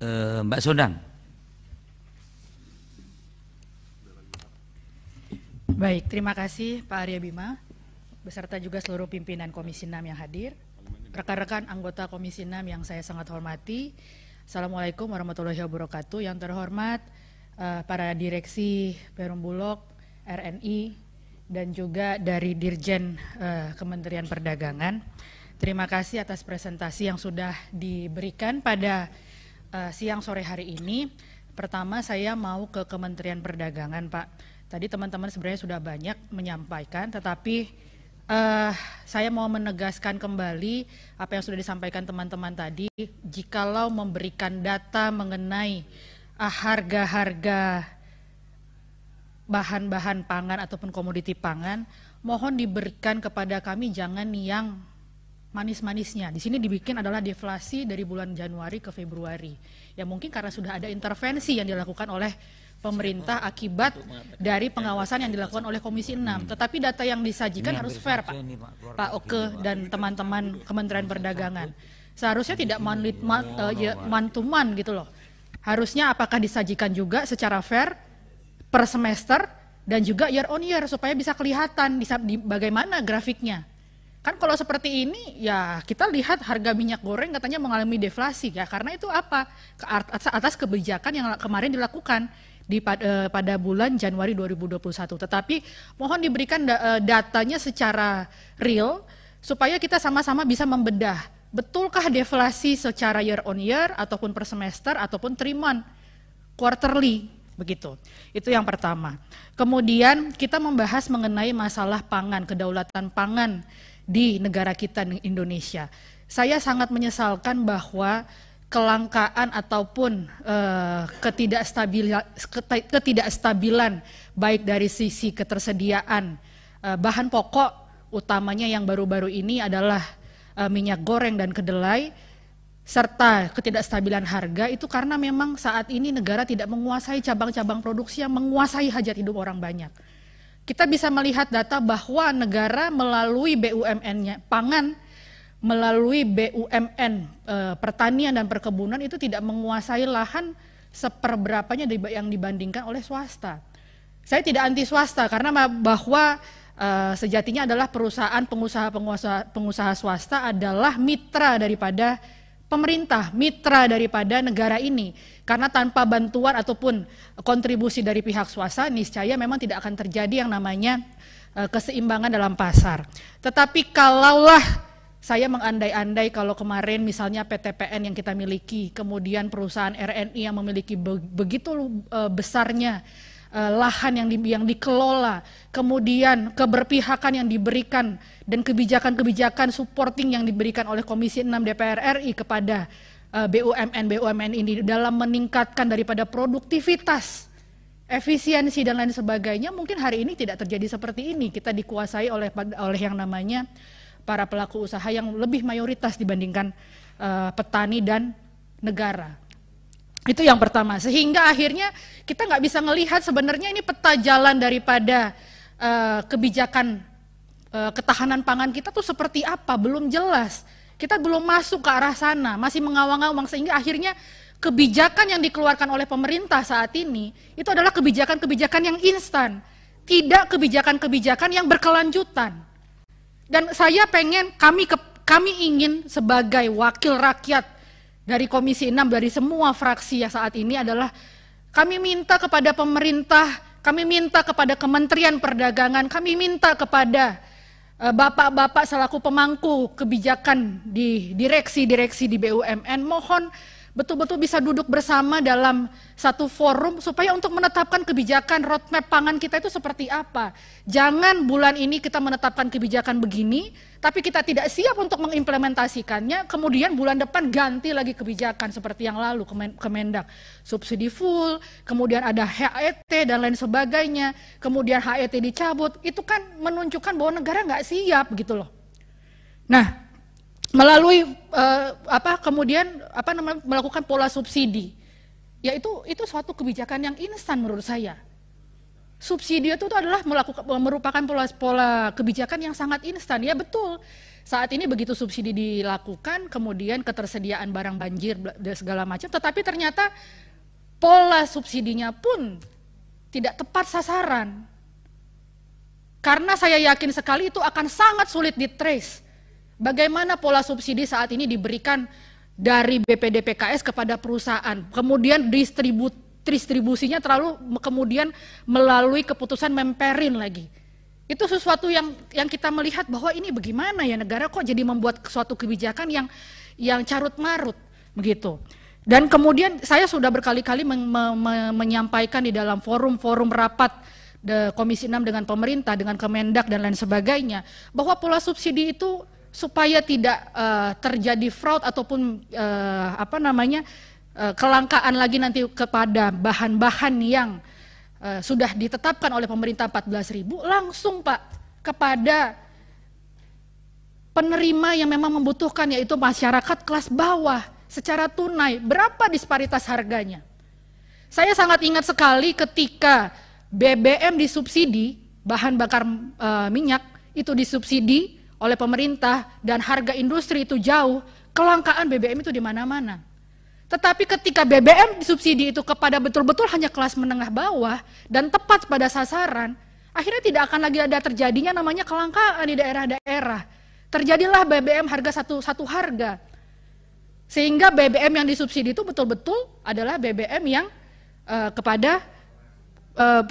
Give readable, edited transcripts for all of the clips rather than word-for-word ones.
Mbak Sonang. Baik, terima kasih Pak Arya Bima, beserta juga seluruh pimpinan Komisi 6 yang hadir, rekan-rekan anggota Komisi 6 yang saya sangat hormati. Assalamualaikum warahmatullahi wabarakatuh. Yang terhormat para direksi Perum Bulog, RNI, dan juga dari Dirjen Kementerian Perdagangan. Terima kasih atas presentasi yang sudah diberikan pada siang sore hari ini. Pertama saya mau ke Kementerian Perdagangan, Pak. Tadi teman-teman sebenarnya sudah banyak menyampaikan, tetapi saya mau menegaskan kembali apa yang sudah disampaikan teman-teman tadi. Jikalau memberikan data mengenai harga-harga bahan-bahan pangan ataupun komoditi pangan, mohon diberikan kepada kami, jangan yang manis-manisnya. Di sini dibikin adalah deflasi dari bulan Januari ke Februari. Ya mungkin karena sudah ada intervensi yang dilakukan oleh pemerintah akibat dari pengawasan yang dilakukan oleh Komisi 6. Tetapi data yang disajikan harus fair, Pak Oke dan teman-teman Kementerian Perdagangan. Seharusnya tidak man-to-man gitu loh. Harusnya apakah disajikan juga secara fair per semester dan juga year on year supaya bisa kelihatan bagaimana grafiknya. Kan kalau seperti ini ya kita lihat harga minyak goreng katanya mengalami deflasi ya, karena itu apa? Atas kebijakan yang kemarin dilakukan pada bulan Januari 2021. Tetapi mohon diberikan datanya secara real supaya kita sama-sama bisa membedah. Betulkah deflasi secara year on year ataupun per semester ataupun trimon, quarterly, begitu. Itu yang pertama. Kemudian kita membahas mengenai masalah pangan, kedaulatan pangan di negara kita Indonesia. Saya sangat menyesalkan bahwa kelangkaan ataupun ketidakstabilan baik dari sisi ketersediaan bahan pokok, utamanya yang baru-baru ini adalah minyak goreng dan kedelai, serta ketidakstabilan harga itu karena memang saat ini negara tidak menguasai cabang-cabang produksi yang menguasai hajat hidup orang banyak. Kita bisa melihat data bahwa negara melalui BUMN-nya pangan, melalui BUMN pertanian dan perkebunan itu tidak menguasai lahan seperberapanya yang dibandingkan oleh swasta. Saya tidak anti swasta karena bahwa sejatinya adalah perusahaan pengusaha swasta adalah mitra daripada pemerintah, mitra daripada negara ini. Karena tanpa bantuan ataupun kontribusi dari pihak swasta, niscaya memang tidak akan terjadi yang namanya keseimbangan dalam pasar. Tetapi kalaulah saya mengandai-andai kalau kemarin misalnya PTPN yang kita miliki, kemudian perusahaan RNI yang memiliki begitu besarnya lahan yang dikelola, kemudian keberpihakan yang diberikan dan kebijakan-kebijakan supporting yang diberikan oleh Komisi 6 DPR RI kepada BUMN ini dalam meningkatkan daripada produktivitas, efisiensi dan lain sebagainya, mungkin hari ini tidak terjadi seperti ini. Kita dikuasai oleh yang namanya para pelaku usaha yang lebih mayoritas dibandingkan petani dan negara. Itu yang pertama, sehingga akhirnya kita nggak bisa melihat sebenarnya ini peta jalan daripada kebijakan ketahanan pangan kita tuh seperti apa, belum jelas. Kita belum masuk ke arah sana, masih mengawang-awang, sehingga akhirnya kebijakan yang dikeluarkan oleh pemerintah saat ini itu adalah kebijakan-kebijakan yang instan, tidak kebijakan-kebijakan yang berkelanjutan. Dan saya pengen, kami ingin sebagai wakil rakyat dari Komisi 6, dari semua fraksi yang saat ini adalah kami minta kepada pemerintah, kami minta kepada Kementerian Perdagangan, kami minta kepada bapak-bapak selaku pemangku kebijakan di direksi-direksi di BUMN, mohon betul-betul bisa duduk bersama dalam satu forum supaya untuk menetapkan kebijakan roadmap pangan kita itu seperti apa. Jangan bulan ini kita menetapkan kebijakan begini, tapi kita tidak siap untuk mengimplementasikannya, kemudian bulan depan ganti lagi kebijakan seperti yang lalu, Kemendak subsidi full, kemudian ada HET dan lain sebagainya, kemudian HET dicabut, itu kan menunjukkan bahwa negara nggak siap gitu loh. Nah, melalui melakukan pola subsidi, ya itu suatu kebijakan yang instan menurut saya. Subsidi itu adalah merupakan pola kebijakan yang sangat instan. Ya betul, saat ini begitu subsidi dilakukan, kemudian ketersediaan barang banjir dan segala macam, tetapi ternyata pola subsidinya pun tidak tepat sasaran. Karena saya yakin sekali itu akan sangat sulit di-trace. Bagaimana pola subsidi saat ini diberikan dari BPDPKS kepada perusahaan, kemudian distribusinya terlalu kemudian melalui keputusan memperin lagi. Itu sesuatu yang kita melihat bahwa ini bagaimana ya negara kok jadi membuat suatu kebijakan yang carut-marut begitu. Dan kemudian saya sudah berkali-kali menyampaikan di dalam forum-forum rapat Komisi 6 dengan pemerintah, dengan Kemendak dan lain sebagainya, bahwa pola subsidi itu supaya tidak terjadi fraud ataupun kelangkaan lagi nanti kepada bahan-bahan yang sudah ditetapkan oleh pemerintah 14.000, langsung Pak kepada penerima yang memang membutuhkan, yaitu masyarakat kelas bawah secara tunai. Berapa disparitas harganya? Saya sangat ingat sekali ketika BBM disubsidi, bahan bakar minyak itu disubsidi oleh pemerintah dan harga industri itu jauh, kelangkaan BBM itu di mana-mana. Tetapi ketika BBM disubsidi itu kepada betul-betul hanya kelas menengah bawah dan tepat pada sasaran, akhirnya tidak akan lagi ada terjadinya namanya kelangkaan di daerah-daerah. Terjadilah BBM harga satu harga. Sehingga BBM yang disubsidi itu betul-betul adalah BBM yang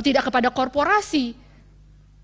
tidak kepada korporasi.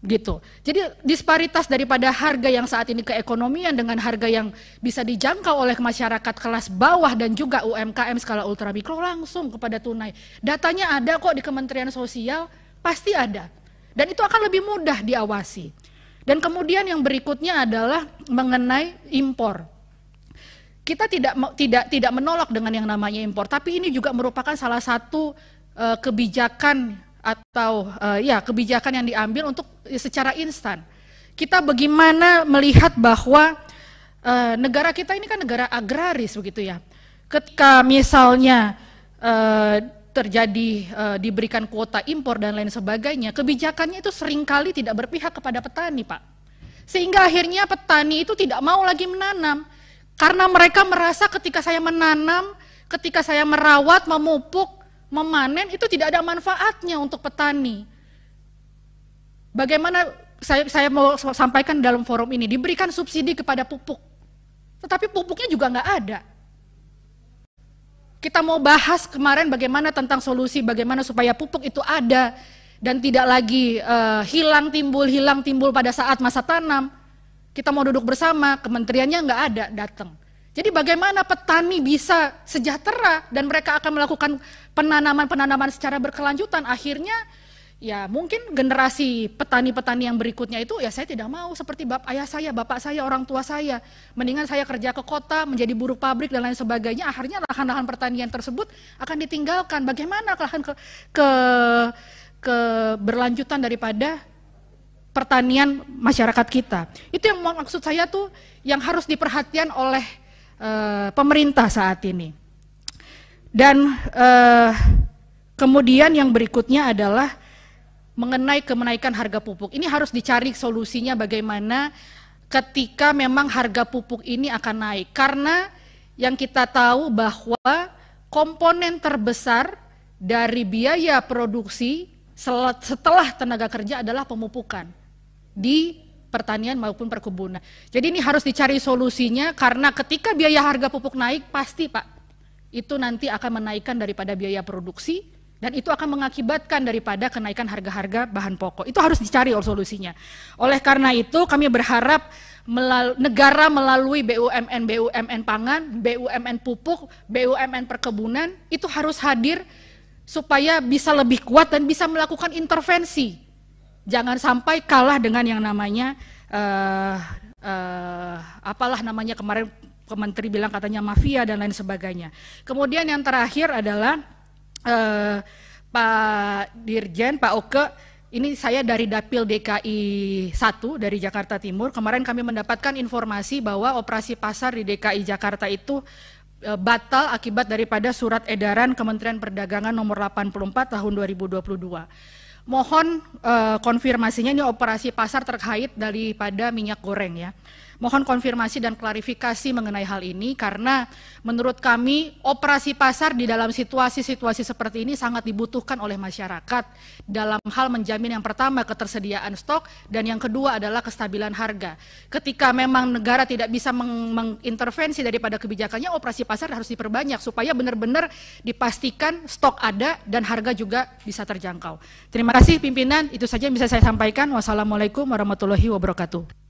Gitu. Jadi disparitas daripada harga yang saat ini keekonomian dengan harga yang bisa dijangkau oleh masyarakat kelas bawah dan juga UMKM skala ultramikro langsung kepada tunai. Datanya ada kok di Kementerian Sosial, pasti ada. Dan itu akan lebih mudah diawasi. Dan kemudian yang berikutnya adalah mengenai impor. Kita tidak menolak dengan yang namanya impor, tapi ini juga merupakan salah satu kebijakan atau kebijakan yang diambil untuk secara instan. Kita bagaimana melihat bahwa negara kita ini kan negara agraris begitu ya. Ketika misalnya terjadi diberikan kuota impor dan lain sebagainya, kebijakannya itu seringkali tidak berpihak kepada petani, Pak. Sehingga akhirnya petani itu tidak mau lagi menanam. Karena mereka merasa ketika saya menanam, ketika saya merawat, memupuk, memanen itu tidak ada manfaatnya untuk petani. Bagaimana saya mau sampaikan dalam forum ini, diberikan subsidi kepada pupuk, tetapi pupuknya juga nggak ada. Kita mau bahas kemarin bagaimana tentang solusi bagaimana supaya pupuk itu ada dan tidak lagi hilang timbul pada saat masa tanam. Kita mau duduk bersama, kementeriannya nggak ada datang. Jadi bagaimana petani bisa sejahtera dan mereka akan melakukan penanaman secara berkelanjutan. Akhirnya ya mungkin generasi petani-petani yang berikutnya itu ya saya tidak mau seperti ayah saya, bapak saya, orang tua saya. Mendingan saya kerja ke kota, menjadi buruh pabrik dan lain sebagainya. Akhirnya lahan-lahan pertanian tersebut akan ditinggalkan. Bagaimana lahan keberlanjutan daripada pertanian masyarakat kita. Itu yang maksud saya tuh yang harus diperhatikan oleh pemerintah saat ini. Dan kemudian yang berikutnya adalah mengenai kenaikan harga pupuk. Ini harus dicari solusinya bagaimana ketika memang harga pupuk ini akan naik. Karena yang kita tahu bahwa komponen terbesar dari biaya produksi setelah tenaga kerja adalah pemupukan di pertanian maupun perkebunan. Jadi ini harus dicari solusinya karena ketika biaya harga pupuk naik pasti Pak, itu nanti akan menaikkan daripada biaya produksi dan itu akan mengakibatkan daripada kenaikan harga-harga bahan pokok. Itu harus dicari solusinya. Oleh karena itu kami berharap negara melalui BUMN pangan, BUMN pupuk, BUMN perkebunan itu harus hadir supaya bisa lebih kuat dan bisa melakukan intervensi. Jangan sampai kalah dengan yang namanya apalah namanya kemarin Menteri bilang katanya mafia dan lain sebagainya. Kemudian yang terakhir adalah Pak Dirjen, Pak Oke, ini saya dari Dapil DKI 1 dari Jakarta Timur. Kemarin kami mendapatkan informasi bahwa operasi pasar di DKI Jakarta itu batal akibat daripada surat edaran Kementerian Perdagangan nomor 84 tahun 2022. Mohon konfirmasinya, ini operasi pasar terkait daripada minyak goreng ya. Mohon konfirmasi dan klarifikasi mengenai hal ini karena menurut kami operasi pasar di dalam situasi-situasi seperti ini sangat dibutuhkan oleh masyarakat dalam hal menjamin yang pertama ketersediaan stok dan yang kedua adalah kestabilan harga. Ketika memang negara tidak bisa mengintervensi daripada kebijakannya, operasi pasar harus diperbanyak supaya benar-benar dipastikan stok ada dan harga juga bisa terjangkau. Terima kasih pimpinan, itu saja yang bisa saya sampaikan. Wassalamualaikum warahmatullahi wabarakatuh.